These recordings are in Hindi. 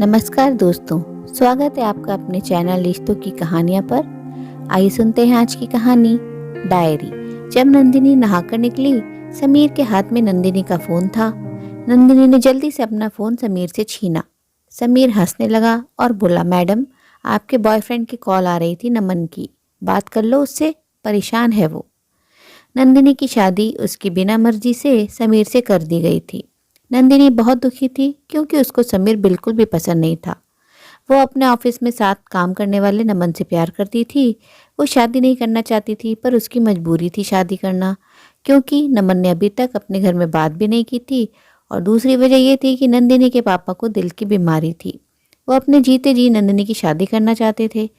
नमस्कार दोस्तों, स्वागत है आपका अपने चैनल रिश्तों की कहानियां पर। आइए सुनते हैं आज की कहानी, डायरी। जब नंदिनी नहाकर निकली, समीर के हाथ में नंदिनी का फोन था। नंदिनी ने जल्दी से अपना फोन समीर से छीना। समीर हंसने लगा और बोला, मैडम, आपके बॉयफ्रेंड की कॉल आ रही थी, नमन की। बात कर लो उससे, परेशान है वो। नंदिनी की शादी उसकी बिना मर्जी से समीर से कर दी गई थी। नंदिनी बहुत दुखी थी क्योंकि उसको समीर बिल्कुल भी पसंद नहीं था। वो अपने ऑफिस में साथ काम करने वाले नमन से प्यार करती थी। वो शादी नहीं करना चाहती थी, पर उसकी मजबूरी थी शादी करना, क्योंकि नमन ने अभी तक अपने घर में बात भी नहीं की थी। और दूसरी वजह ये थी कि नंदिनी के पापा को दिल की बीमारी थी। वो अपने जीते जी नंदिनी की शादी करना चाहते थे।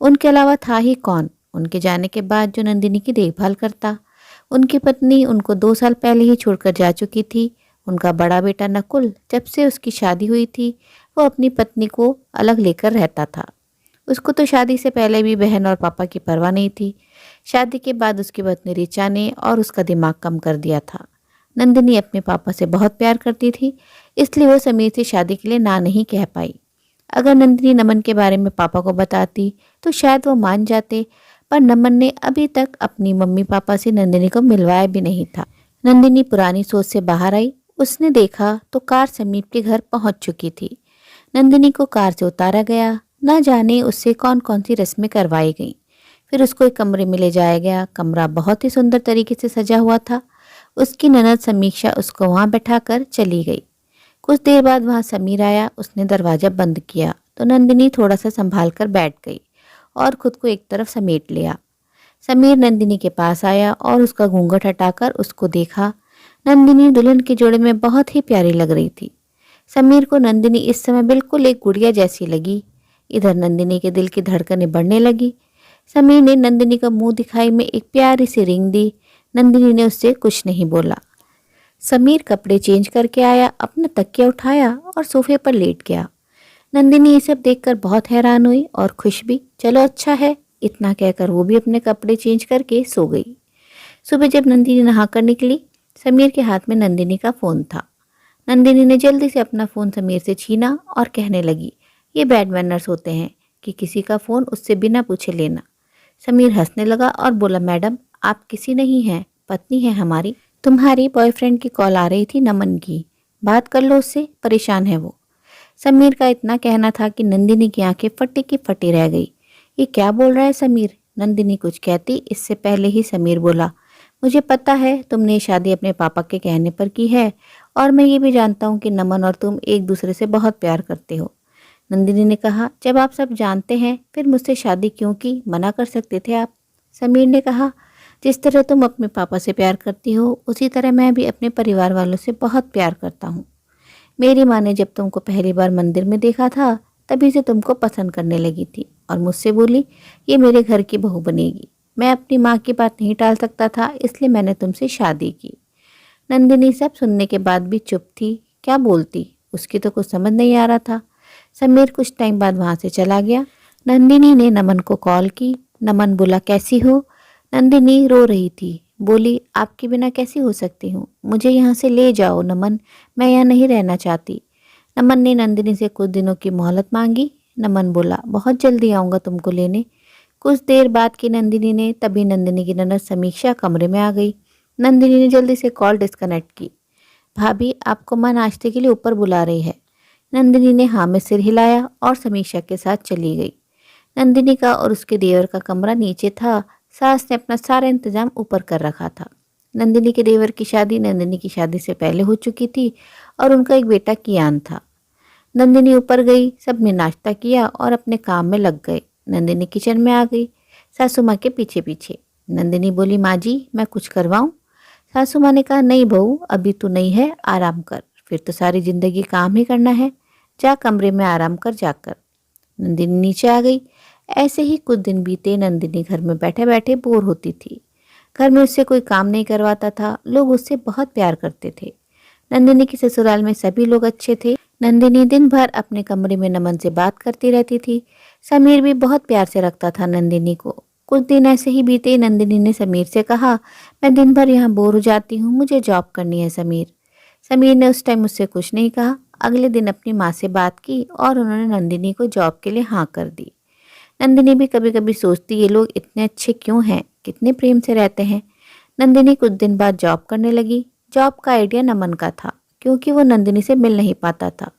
उनके अलावा था ही कौन उनके जाने के बाद जो नंदिनी की देखभाल करता। उनकी पत्नी उनको 2 साल पहले ही छोड़कर जा चुकी थी। उनका बड़ा बेटा नकुल, जब से उसकी शादी हुई थी, वो अपनी पत्नी को अलग लेकर रहता था। उसको तो शादी से पहले भी बहन और पापा की परवाह नहीं थी। शादी के बाद उसकी पत्नी ऋचा ने और उसका दिमाग कम कर दिया था। नंदिनी अपने पापा से बहुत प्यार करती थी, इसलिए वो समीर से शादी के लिए ना नहीं कह पाई। अगर नंदिनी नमन के बारे में पापा को बताती तो शायद वो मान जाते, पर नमन ने अभी तक अपनी मम्मी पापा से नंदिनी को मिलवाया भी नहीं था। नंदिनी पुरानी सोच से बाहर आई। उसने देखा तो कार समीर के घर पहुंच चुकी थी। नंदिनी को कार से उतारा गया। न जाने उससे कौन कौन सी रस्में करवाई गईं। फिर उसको एक कमरे में ले जाया गया। कमरा बहुत ही सुंदर तरीके से सजा हुआ था। उसकी ननद समीक्षा उसको वहां बैठाकर चली गई। कुछ देर बाद वहां समीर आया। उसने दरवाजा बंद किया तो नंदिनी थोड़ा सा संभाल कर बैठ गई और खुद को एक तरफ समेट लिया। समीर नंदिनी के पास आया और उसका घूंघट हटाकर उसको देखा। नंदिनी दुल्हन के जोड़े में बहुत ही प्यारी लग रही थी। समीर को नंदिनी इस समय बिल्कुल एक गुड़िया जैसी लगी। इधर नंदिनी के दिल की धड़कनें बढ़ने लगी। समीर ने नंदिनी का मुंह दिखाई में एक प्यारी सी रिंग दी। नंदिनी ने उससे कुछ नहीं बोला। समीर कपड़े चेंज करके आया, अपना तकिया उठाया और सोफे पर लेट गया। नंदिनी ये सब देखकर बहुत हैरान हुई और खुश भी। चलो अच्छा है, इतना कहकर वो भी अपने कपड़े चेंज करके सो गई। सुबह जब नंदिनी नहाकर निकली, समीर के हाथ में नंदिनी का फोन था। नंदिनी ने जल्दी से अपना फोन समीर से छीना और कहने लगी, ये बैड मैनर्स होते हैं कि किसी का फोन उससे बिना पूछे लेना। समीर हंसने लगा और बोला, मैडम, आप किसी नहीं हैं, पत्नी है हमारी। तुम्हारी बॉयफ्रेंड की कॉल आ रही थी, नमन की। बात कर लो उससे, परेशान है वो। समीर का इतना कहना था कि नंदिनी की आंखें फटी की फटी रह गई। ये क्या बोल रहा है समीर? नंदिनी कुछ कहती इससे पहले ही समीर बोला, मुझे पता है तुमने ये शादी अपने पापा के कहने पर की है, और मैं ये भी जानता हूँ कि नमन और तुम एक दूसरे से बहुत प्यार करते हो। नंदिनी ने कहा, जब आप सब जानते हैं फिर मुझसे शादी क्यों की? मना कर सकते थे आप। समीर ने कहा, जिस तरह तुम अपने पापा से प्यार करती हो, उसी तरह मैं भी अपने परिवार वालों से बहुत प्यार करता हूँ। मेरी माँ ने जब तुमको पहली बार मंदिर में देखा था, तभी से तुमको पसंद करने लगी थी और मुझसे बोली, ये मेरे घर की बहू बनेगी। मैं अपनी माँ की बात नहीं टाल सकता था, इसलिए मैंने तुमसे शादी की। नंदिनी सब सुनने के बाद भी चुप थी। क्या बोलती, उसकी तो कुछ समझ नहीं आ रहा था। समीर कुछ टाइम बाद वहां से चला गया। नंदिनी ने नमन को कॉल की। नमन बोला, कैसी हो? नंदिनी रो रही थी। बोली, आपके बिना कैसी हो सकती हूँ? मुझे यहाँ से ले जाओ नमन, मैं यहाँ नहीं रहना चाहती। नमन ने नंदिनी से कुछ दिनों की मोहलत मांगी। नमन बोला, बहुत जल्दी आऊँगा तुमको लेने। कुछ देर बाद की नंदिनी ने तभी नंदिनी की ननद समीक्षा कमरे में आ गई। नंदिनी ने जल्दी से कॉल डिस्कनेक्ट की। भाभी, आपको माँ नाश्ते के लिए ऊपर बुला रही है। नंदिनी ने हाँ में सिर हिलाया और समीक्षा के साथ चली गई। नंदिनी का और उसके देवर का कमरा नीचे था। सास ने अपना सारा इंतजाम ऊपर कर रखा था। नंदिनी के देवर की शादी नंदिनी की शादी से पहले हो चुकी थी और उनका एक बेटा कियान था। नंदिनी ऊपर गई, सबने नाश्ता किया और अपने काम में लग गए। नंदिनी किचन में आ गई, सासू माँ के पीछे पीछे। नंदिनी बोली, माँ जी, मैं कुछ करवाऊँ? सासू माँ ने कहा, नहीं बहू, अभी तू नहीं है, आराम कर, फिर तो सारी जिंदगी काम ही करना है। जा कमरे में आराम कर जाकर। नंदिनी नीचे आ गई। ऐसे ही कुछ दिन बीते। नंदिनी घर में बैठे बैठे बोर होती थी। घर में उससे कोई काम नहीं करवाता था। लोग उससे बहुत प्यार करते थे। नंदिनी के ससुराल में सभी लोग अच्छे थे। नंदिनी दिन भर अपने कमरे में नमन से बात करती रहती थी। समीर भी बहुत प्यार से रखता था नंदिनी को। कुछ दिन ऐसे ही बीते। नंदिनी ने समीर से कहा, मैं दिन भर यहाँ बोर हो जाती हूँ, मुझे जॉब करनी है समीर। समीर ने उस टाइम उससे कुछ नहीं कहा। अगले दिन अपनी माँ से बात की और उन्होंने नंदिनी को जॉब के लिए हाँ कर दी। नंदिनी भी कभी कभी सोचती ये लोग इतने अच्छे क्यों हैं, कितने प्रेम से रहते हैं। नंदिनी कुछ दिन बाद जॉब करने लगी। जॉब का आइडिया नमन का था क्योंकि वो नंदिनी से मिल नहीं पाता था।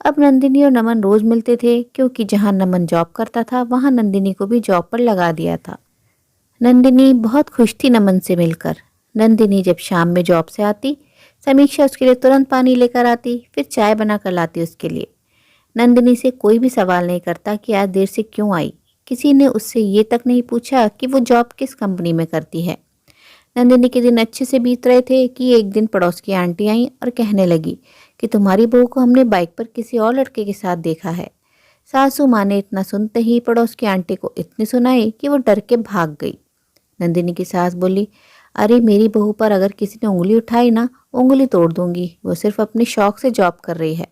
अब नंदिनी और नमन रोज मिलते थे क्योंकि जहाँ नमन जॉब करता था वहाँ नंदिनी को भी जॉब पर लगा दिया था। नंदिनी बहुत खुश थी नमन से मिलकर। नंदिनी जब शाम में जॉब से आती, समीक्षा उसके लिए तुरंत पानी लेकर आती, फिर चाय बना कर लाती उसके लिए। नंदिनी से कोई भी सवाल नहीं करता कि आज देर से क्यों आई। किसी ने उससे ये तक नहीं पूछा कि वो जॉब किस कंपनी में करती है। नंदिनी के दिन अच्छे से बीत रहे थे कि एक दिन पड़ोस की आंटी आई और कहने लगी कि तुम्हारी बहू को हमने बाइक पर किसी और लड़के के साथ देखा है। सासू माँ ने इतना सुनते ही पड़ोस की आंटी को इतनी सुनाई कि वो डर के भाग गई। नंदिनी की सास बोली, अरे मेरी बहू पर अगर किसी ने उंगली उठाई ना, उंगली तोड़ दूंगी। वो सिर्फ अपने शौक से जॉब कर रही है,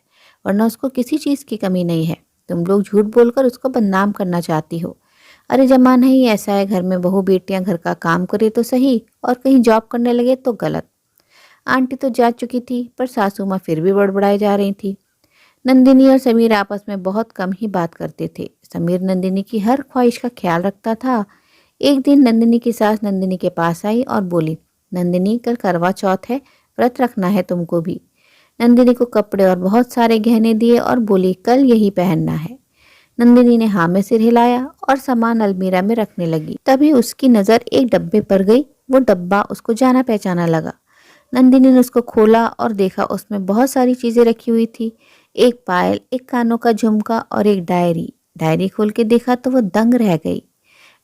वरना उसको किसी चीज़ की कमी नहीं है। तुम लोग झूठ बोलकर उसको बदनाम करना चाहती हो। अरे जमाना ही ऐसा है, घर में बहू बेटियां घर का काम करे तो सही और कहीं जॉब करने लगे तो गलत। आंटी तो जा चुकी थी पर सासू माँ फिर भी बड़बड़ाई जा रही थी। नंदिनी और समीर आपस में बहुत कम ही बात करते थे। समीर नंदिनी की हर ख्वाहिश का ख्याल रखता था। एक दिन नंदिनी की सास नंदिनी के पास आई और बोली, नंदिनी कल करवा चौथ है, व्रत रखना है तुमको भी। नंदिनी को कपड़े और बहुत सारे गहने दिए और बोली, कल यही पहनना है। नंदिनी ने हाँ में सिर हिलाया और सामान अलमीरा में रखने लगी। तभी उसकी नज़र एक डब्बे पर गई। वो डब्बा उसको जाना पहचाना लगा। नंदिनी ने उसको खोला और देखा उसमें बहुत सारी चीज़ें रखी हुई थी। एक पायल, एक कानों का झुमका और एक डायरी। डायरी खोल के देखा तो वो दंग रह गई।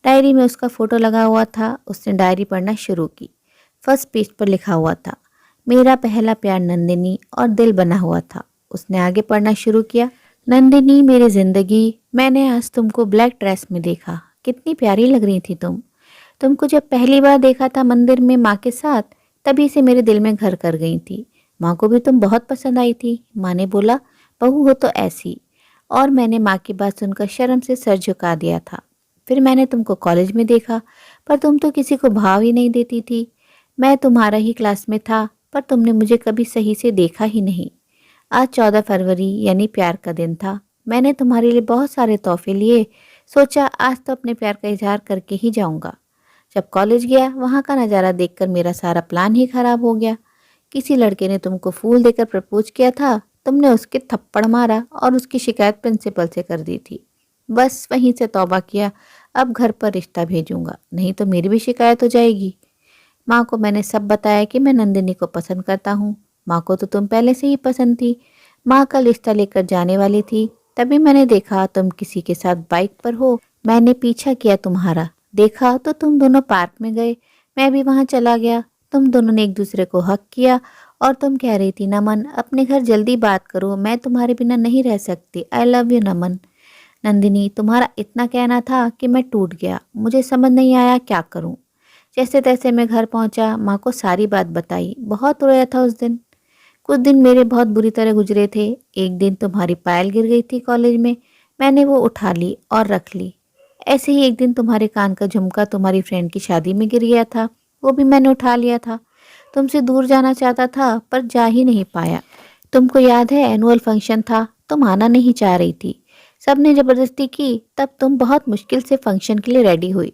डायरी में उसका फोटो लगा हुआ था। उसने डायरी पढ़ना शुरू की। फर्स्ट पेज पर लिखा हुआ था, मेरा पहला प्यार नंदिनी, और दिल बना हुआ था। उसने आगे पढ़ना शुरू किया, नंदिनी मेरी जिंदगी, मैंने आज तुमको ब्लैक ड्रेस में देखा, कितनी प्यारी लग रही थी तुम। तुमको जब पहली बार देखा था मंदिर में माँ के साथ, तभी से मेरे दिल में घर कर गई थी। माँ को भी तुम बहुत पसंद आई थी। माँ ने बोला, बहू हो तो ऐसी। और मैंने माँ की बात सुनकर शर्म से सर झुका दिया था। फिर मैंने तुमको कॉलेज में देखा, पर तुम तो किसी को भाव ही नहीं देती थी। मैं तुम्हारा ही क्लास में था, पर तुमने मुझे कभी सही से देखा ही नहीं। आज 14 फरवरी यानी प्यार का दिन था। मैंने तुम्हारे लिए बहुत सारे तोहफे लिए। सोचा आज तो अपने प्यार का इजहार करके ही जाऊंगा। जब कॉलेज गया, वहाँ का नज़ारा देखकर मेरा सारा प्लान ही खराब हो गया। किसी लड़के ने तुमको फूल देकर प्रपोज किया था। तुमने उसके थप्पड़ मारा और उसकी शिकायत प्रिंसिपल से कर दी थी। बस वहीं से तौबा किया, अब घर पर रिश्ता भेजूंगा, नहीं तो मेरी भी शिकायत हो जाएगी। माँ को मैंने सब बताया कि मैं नंदिनी को पसंद करता हूँ। माँ को तो तुम पहले से ही पसंद थी। माँ कल रिश्ता लेकर जाने वाली थी, तभी मैंने देखा तुम किसी के साथ बाइक पर हो। मैंने पीछा किया तुम्हारा, देखा तो तुम दोनों पार्क में गए। मैं भी वहाँ चला गया। तुम दोनों ने एक दूसरे को हक किया और तुम कह रही थी, नमन अपने घर जल्दी बात करो, मैं तुम्हारे बिना नहीं रह सकती, आई लव यू नमन। नंदिनी, तुम्हारा इतना कहना था कि मैं टूट गया। मुझे समझ नहीं आया क्या करूं। जैसे तैसे मैं घर पहुंचा, माँ को सारी बात बताई। बहुत रोया था उस दिन। कुछ दिन मेरे बहुत बुरी तरह गुजरे थे। एक दिन तुम्हारी पायल गिर गई थी कॉलेज में, मैंने वो उठा ली और रख ली। ऐसे ही एक दिन तुम्हारे कान का झुमका तुम्हारी फ्रेंड की शादी में गिर गया था, वो भी मैंने उठा लिया था। तुमसे दूर जाना चाहता था पर जा ही नहीं पाया। तुमको याद है एनुअल फंक्शन था, तुम आना नहीं चाह रही थी। सबने जबरदस्ती की, तब तुम बहुत मुश्किल से फंक्शन के लिए रेडी हुई।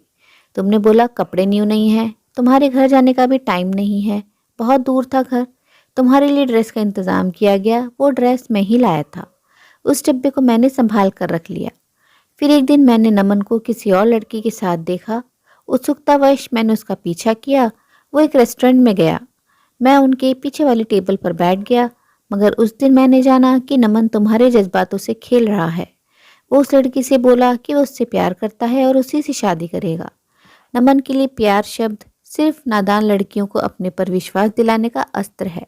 तुमने बोला कपड़े न्यू नहीं है, तुम्हारे घर जाने का भी टाइम नहीं है, बहुत दूर था घर। तुम्हारे लिए ड्रेस का इंतज़ाम किया गया, वो ड्रेस मैं ही लाया था। उस डब्बे को मैंने संभाल कर रख लिया। फिर एक दिन मैंने नमन को किसी और लड़की के साथ देखा। उत्सुकतावश मैंने उसका पीछा किया। वो एक रेस्टोरेंट में गया। मैं उनके पीछे वाली टेबल पर बैठ गया। मगर उस दिन मैंने जाना कि नमन तुम्हारे जज्बातों से खेल रहा है। वो उस लड़की से बोला कि वो उससे प्यार करता है और उसी से शादी करेगा। नमन के लिए प्यार शब्द सिर्फ नादान लड़कियों को अपने पर विश्वास दिलाने का अस्त्र है।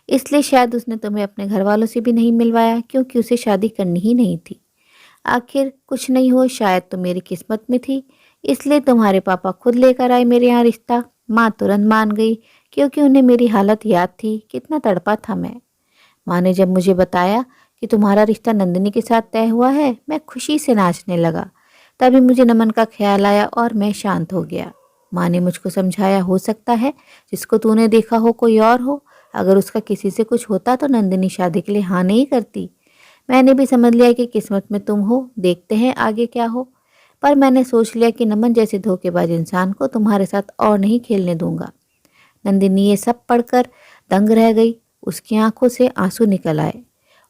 इसलिए शायद उसने तुम्हें अपने घर वालों से भी नहीं मिलवाया, क्योंकि उसे शादी करनी ही नहीं थी। आखिर कुछ नहीं हो, शायद तो मेरी किस्मत में थी, इसलिए तुम्हारे पापा खुद लेकर आए मेरे यहाँ रिश्ता। माँ तुरंत मान गई, क्योंकि उन्हें मेरी हालत याद थी, कितना तड़पा था मैं। माँ ने जब मुझे बताया कि तुम्हारा रिश्ता नंदिनी के साथ तय हुआ है, मैं खुशी से नाचने लगा। तभी मुझे नमन का ख्याल आया और मैं शांत हो गया। माँ ने मुझको समझाया, हो सकता है जिसको तूने देखा हो कोई और हो, अगर उसका किसी से कुछ होता तो नंदिनी शादी के लिए हाँ नहीं करती। मैंने भी समझ लिया कि किस्मत में तुम हो, देखते हैं आगे क्या हो। पर मैंने सोच लिया कि नमन जैसे धोखेबाज इंसान को तुम्हारे साथ और नहीं खेलने दूंगा। नंदिनी ये सब पढ़कर दंग रह गई। उसकी आंखों से आंसू निकल आए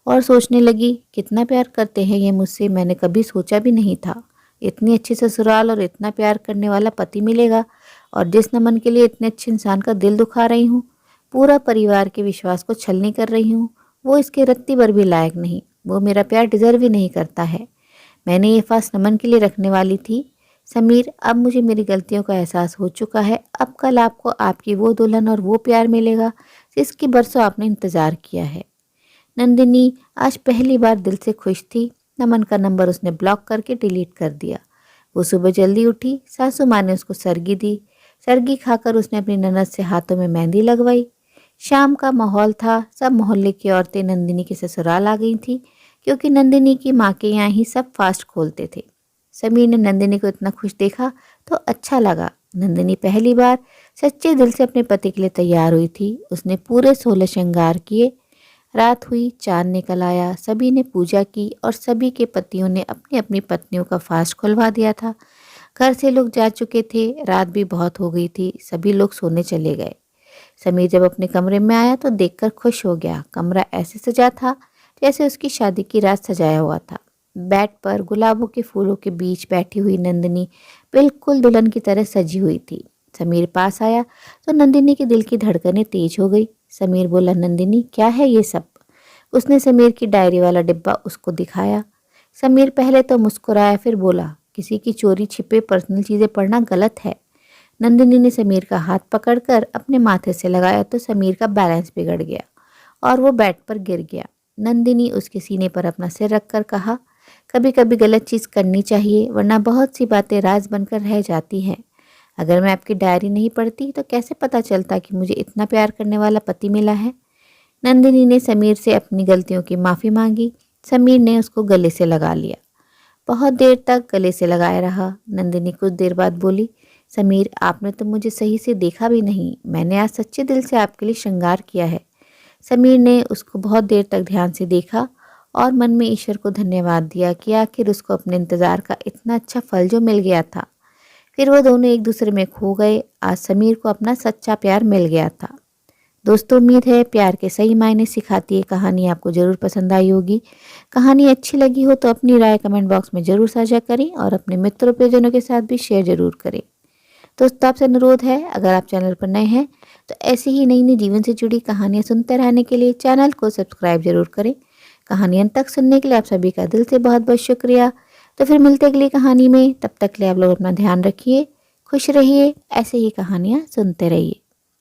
और सोचने लगी, कितना प्यार करते हैं ये मुझसे, मैंने कभी सोचा भी नहीं था। इतनी अच्छी ससुराल और इतना प्यार करने वाला पति मिलेगा, और जिस नमन के लिए इतने अच्छे इंसान का दिल दुखा रही हूँ, पूरा परिवार के विश्वास को छलनी कर रही हूँ, वो इसके रत्ती भर भी लायक नहीं, वो मेरा प्यार डिजर्व ही नहीं करता है। मैंने ये फास नमन के लिए रखने वाली थी। समीर, अब मुझे मेरी गलतियों का एहसास हो चुका है। अब कल आपको आपकी वो दुल्हन और वो प्यार मिलेगा जिसकी बरसों आपने इंतजार किया है। नंदिनी आज पहली बार दिल से खुश थी। नमन का नंबर उसने ब्लॉक करके डिलीट कर दिया। वो सुबह जल्दी उठी। सासू माँ ने उसको सरगी दी। सरगी खाकर उसने अपनी ननद से हाथों में मेहंदी लगवाई। शाम का माहौल था। सब मोहल्ले की औरतें नंदिनी के ससुराल आ गई थी, क्योंकि नंदिनी की माँ के यहाँ ही सब फास्ट खोलते थे। समीर ने नंदिनी को इतना खुश देखा तो अच्छा लगा। नंदिनी पहली बार सच्चे दिल से अपने पति के लिए तैयार हुई थी। उसने पूरे 16 श्रृंगार किए। रात हुई, चांद निकल आया, सभी ने पूजा की और सभी के पतियों ने अपनी अपनी पत्नियों का फास्ट खुलवा दिया था। घर से लोग जा चुके थे। रात भी बहुत हो गई थी। सभी लोग सोने चले गए। समीर जब अपने कमरे में आया तो देखकर खुश हो गया। कमरा ऐसे सजा था जैसे उसकी शादी की रात सजाया हुआ था। बेड पर गुलाबों के फूलों के बीच बैठी हुई नंदिनी बिल्कुल दुल्हन की तरह सजी हुई थी। समीर पास आया तो नंदिनी के दिल की धड़कनें तेज हो गई। समीर बोला, नंदिनी क्या है ये सब? उसने समीर की डायरी वाला डिब्बा उसको दिखाया। समीर पहले तो मुस्कुराया, फिर बोला, किसी की चोरी छिपे पर्सनल चीज़ें पढ़ना गलत है। नंदिनी ने समीर का हाथ पकड़कर अपने माथे से लगाया तो समीर का बैलेंस बिगड़ गया और वो बेड पर गिर गया। नंदिनी उसके सीने पर अपना सिर रखकर कहा, कभी कभी गलत चीज़ करनी चाहिए, वरना बहुत सी बातें राज बनकर रह जाती हैं। अगर मैं आपकी डायरी नहीं पढ़ती तो कैसे पता चलता कि मुझे इतना प्यार करने वाला पति मिला है। नंदिनी ने समीर से अपनी गलतियों की माफ़ी मांगी। समीर ने उसको गले से लगा लिया। बहुत देर तक गले से लगाए रहा। नंदिनी कुछ देर बाद बोली, समीर आपने तो मुझे सही से देखा भी नहीं। मैंने आज सच्चे दिल से आपके लिए श्रृंगार किया है। समीर ने उसको बहुत देर तक ध्यान से देखा और मन में ईश्वर को धन्यवाद दिया कि आखिर उसको अपने इंतज़ार का इतना अच्छा फल जो मिल गया था। फिर वो दोनों एक दूसरे में खो गए। आज समीर को अपना सच्चा प्यार मिल गया था। दोस्तों, उम्मीद है प्यार के सही मायने सिखाती है कहानी आपको ज़रूर पसंद आई होगी। कहानी अच्छी लगी हो तो अपनी राय कमेंट बॉक्स में ज़रूर साझा करें और अपने मित्रों प्रियजनों के साथ भी शेयर ज़रूर करें। दोस्तों, आपसे अनुरोध है, अगर आप चैनल पर नए हैं तो ऐसी ही नई नई जीवन से जुड़ी कहानियाँ सुनते रहने के लिए चैनल को सब्सक्राइब जरूर करें। कहानी अंत तक सुनने के लिए आप सभी का दिल से बहुत बहुत शुक्रिया। तो फिर मिलते अगली कहानी में। तब तक के लिए आप लोग अपना ध्यान रखिए, खुश रहिए, ऐसे ही कहानियाँ सुनते रहिए।